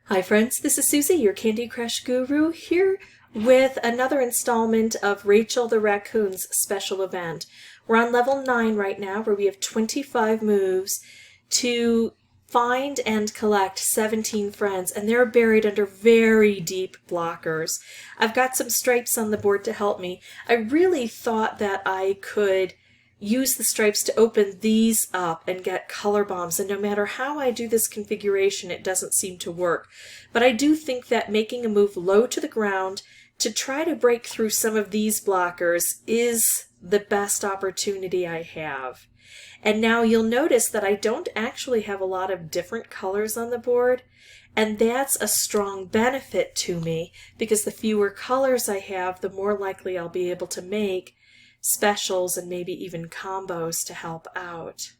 Hi friends, this is Susie, your Candy Crush guru, here with another installment of Rachel the Raccoon's special event. We're on level 9 right now, where we have 25 moves to find and collect 17 friends, and they're buried under very deep blockers. I've got some stripes on the board to help me. I really thought that I could use the stripes to open these up and get color bombs, and no matter how I do this configuration, it doesn't seem to work. But I do think that making a move low to the ground to try to break through some of these blockers is the best opportunity I have. And now you'll notice that I don't actually have a lot of different colors on the board, and that's a strong benefit to me, because the fewer colors I have, the more likely I'll be able to make specials and maybe even combos to help out.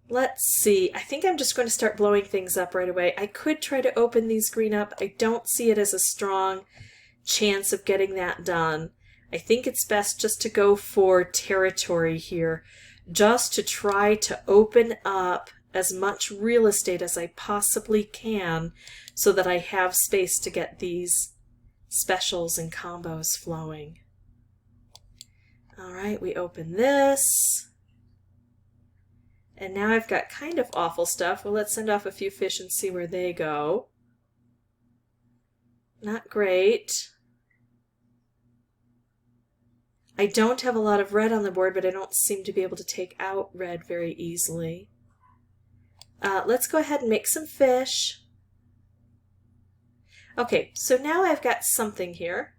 Let's see. I think I'm just going to start blowing things up right away. I could try to open these green up. I don't see it as a strong chance of getting that done. I think it's best just to go for territory here, just to try to open up as much real estate as I possibly can so that I have space to get these specials and combos flowing. All right, we open this. And now I've got kind of awful stuff. Well, let's send off a few fish and see where they go. Not great. I don't have a lot of red on the board, but I don't seem to be able to take out red very easily. Let's go ahead and make some fish. Okay, so now I've got something here.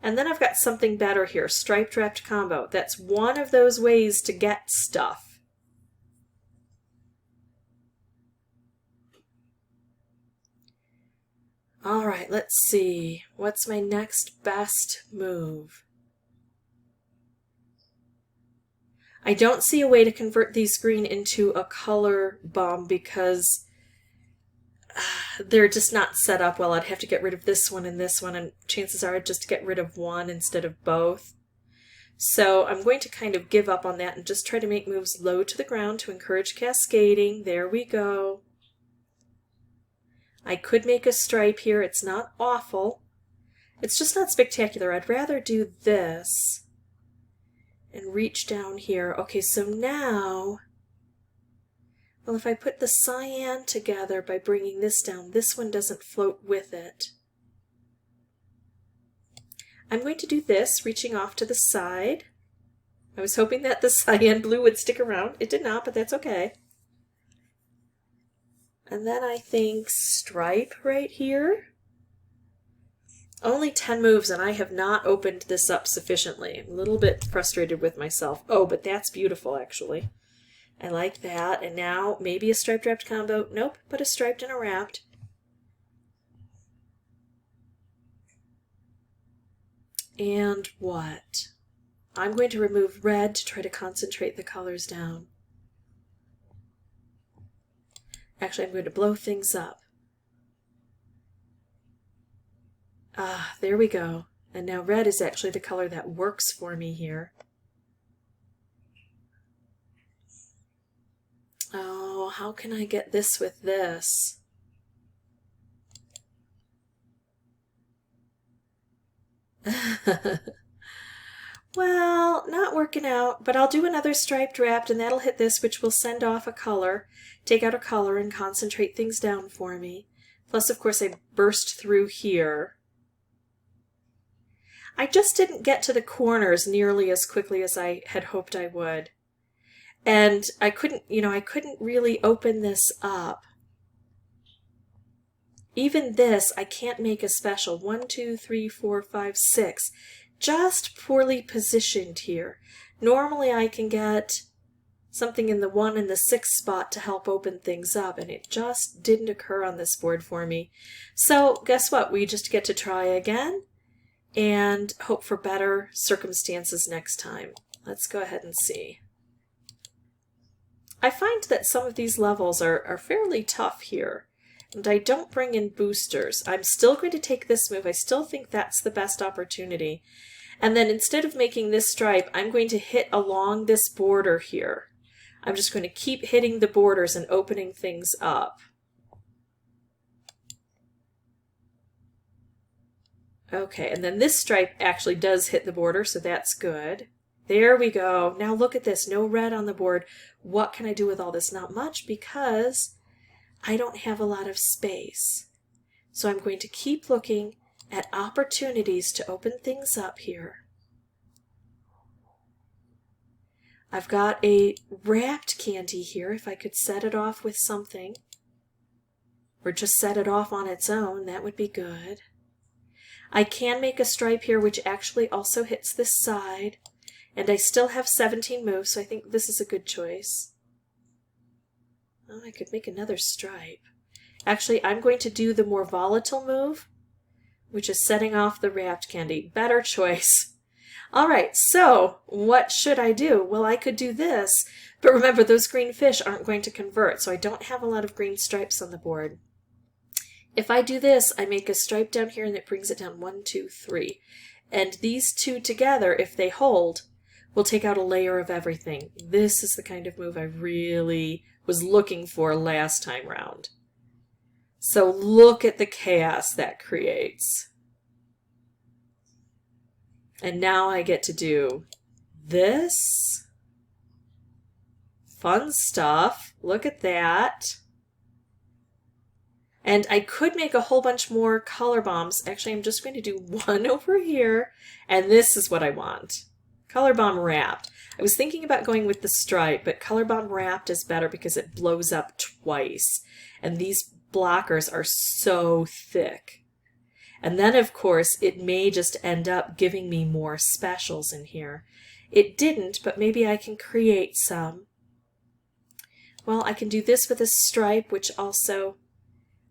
And then I've got something better here, striped wrapped combo. That's one of those ways to get stuff. All right, let's see. What's my next best move? I don't see a way to convert these green into a color bomb because they're just not set up well. I'd have to get rid of this one, and chances are I'd just get rid of one instead of both. So I'm going to kind of give up on that and just try to make moves low to the ground to encourage cascading. There we go. I could make a stripe here. It's not awful. It's just not spectacular. I'd rather do this and reach down here. Okay, so now, well, if I put the cyan together by bringing this down, this one doesn't float with it. I'm going to do this, reaching off to the side. I was hoping that the cyan blue would stick around. It did not, but that's okay. And then I think stripe right here. Only 10 moves, and I have not opened this up sufficiently. I'm a little bit frustrated with myself. Oh, but that's beautiful, actually. I like that. And now maybe a striped wrapped combo. Nope, but a striped and a wrapped. And what? I'm going to remove red to try to concentrate the colors down. Actually, I'm going to blow things up. Ah, there we go. And now red is actually the color that works for me here. Oh, how can I get this with this? Well, not working out, but I'll do another striped wrapped, and that'll hit this, which will send off a color, take out a color, and concentrate things down for me. Plus, of course, I burst through here. I just didn't get to the corners nearly as quickly as I had hoped I would. And I couldn't really open this up. Even this, I can't make a special. 1, 2, 3, 4, 5, 6. Just poorly positioned here. Normally I can get something in the 1 and the 6 spot to help open things up, and it just didn't occur on this board for me. So guess what? We just get to try again and hope for better circumstances next time. Let's go ahead and see. I find that some of these levels are fairly tough here. And I don't bring in boosters. I'm still going to take this move. I still think that's the best opportunity. And then instead of making this stripe, I'm going to hit along this border here. I'm just going to keep hitting the borders and opening things up. Okay, and then this stripe actually does hit the border, so that's good. There we go. Now look at this, no red on the board. What can I do with all this? Not much, because I don't have a lot of space. So I'm going to keep looking at opportunities to open things up here. I've got a wrapped candy here. If I could set it off with something, or just set it off on its own, that would be good. I can make a stripe here which actually also hits this side, and I still have 17 moves, so I think this is a good choice. Oh, I could make another stripe. Actually, I'm going to do the more volatile move, which is setting off the wrapped candy. Better choice. All right, so what should I do? Well, I could do this, but remember, those green fish aren't going to convert, so I don't have a lot of green stripes on the board. If I do this, I make a stripe down here and it brings it down 1, 2, 3. And these two together, if they hold, will take out a layer of everything. This is the kind of move I really was looking for last time round. So look at the chaos that creates. And now I get to do this. Fun stuff. Look at that. And I could make a whole bunch more color bombs. Actually, I'm just going to do one over here, and this is what I want. Color bomb wrapped. I was thinking about going with the stripe, but color bomb wrapped is better because it blows up twice. And these blockers are so thick. And then, of course, it may just end up giving me more specials in here. It didn't, but maybe I can create some. Well, I can do this with a stripe, which also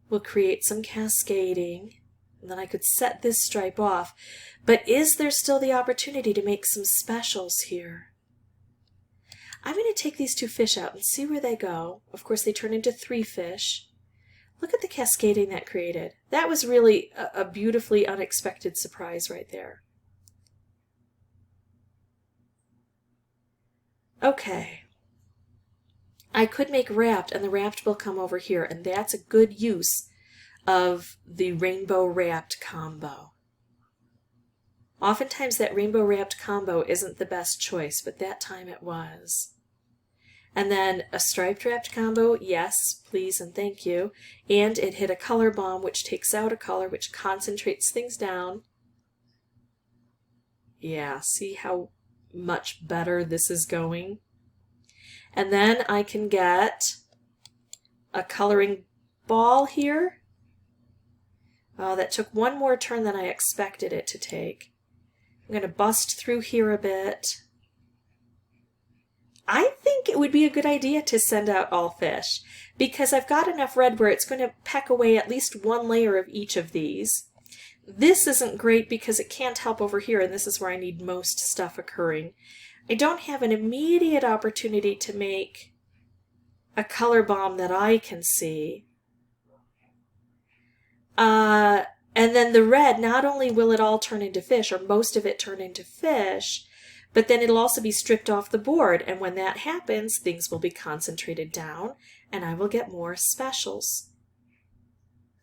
will create some cascading, and then I could set this stripe off. But is there still the opportunity to make some specials here? I'm going to take these two fish out and see where they go. Of course, they turn into 3 fish. Look at the cascading that created. That was really a beautifully unexpected surprise right there. Okay. I could make wrapped, and the wrapped will come over here, and that's a good use of the rainbow wrapped combo. Oftentimes that rainbow wrapped combo isn't the best choice, but that time it was. And then a striped wrapped combo, yes, please and thank you. And it hit a color bomb, which takes out a color, which concentrates things down. Yeah, see how much better this is going? And then I can get a coloring ball here. Oh, that took one more turn than I expected it to take. I'm going to bust through here a bit. I think it would be a good idea to send out all fish, because I've got enough red where it's going to peck away at least one layer of each of these. This isn't great because it can't help over here, and this is where I need most stuff occurring. I don't have an immediate opportunity to make a color bomb that I can see. And then the red, not only will it all turn into fish, or most of it turn into fish, but then it'll also be stripped off the board. And when that happens, things will be concentrated down, and I will get more specials.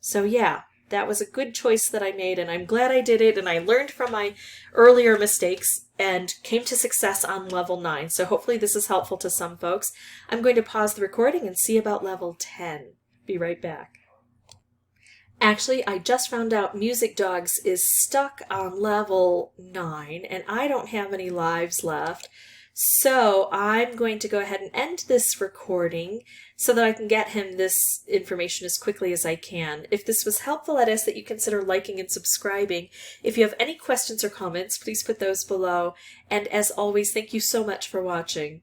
So yeah, that was a good choice that I made, and I'm glad I did it, and I learned from my earlier mistakes and came to success on level 9. So hopefully this is helpful to some folks. I'm going to pause the recording and see about level 10. Be right back. Actually, I just found out Music Dogs is stuck on level 9, and I don't have any lives left. So I'm going to go ahead and end this recording so that I can get him this information as quickly as I can. If this was helpful, I'd ask that you consider liking and subscribing. If you have any questions or comments, please put those below. And as always, thank you so much for watching.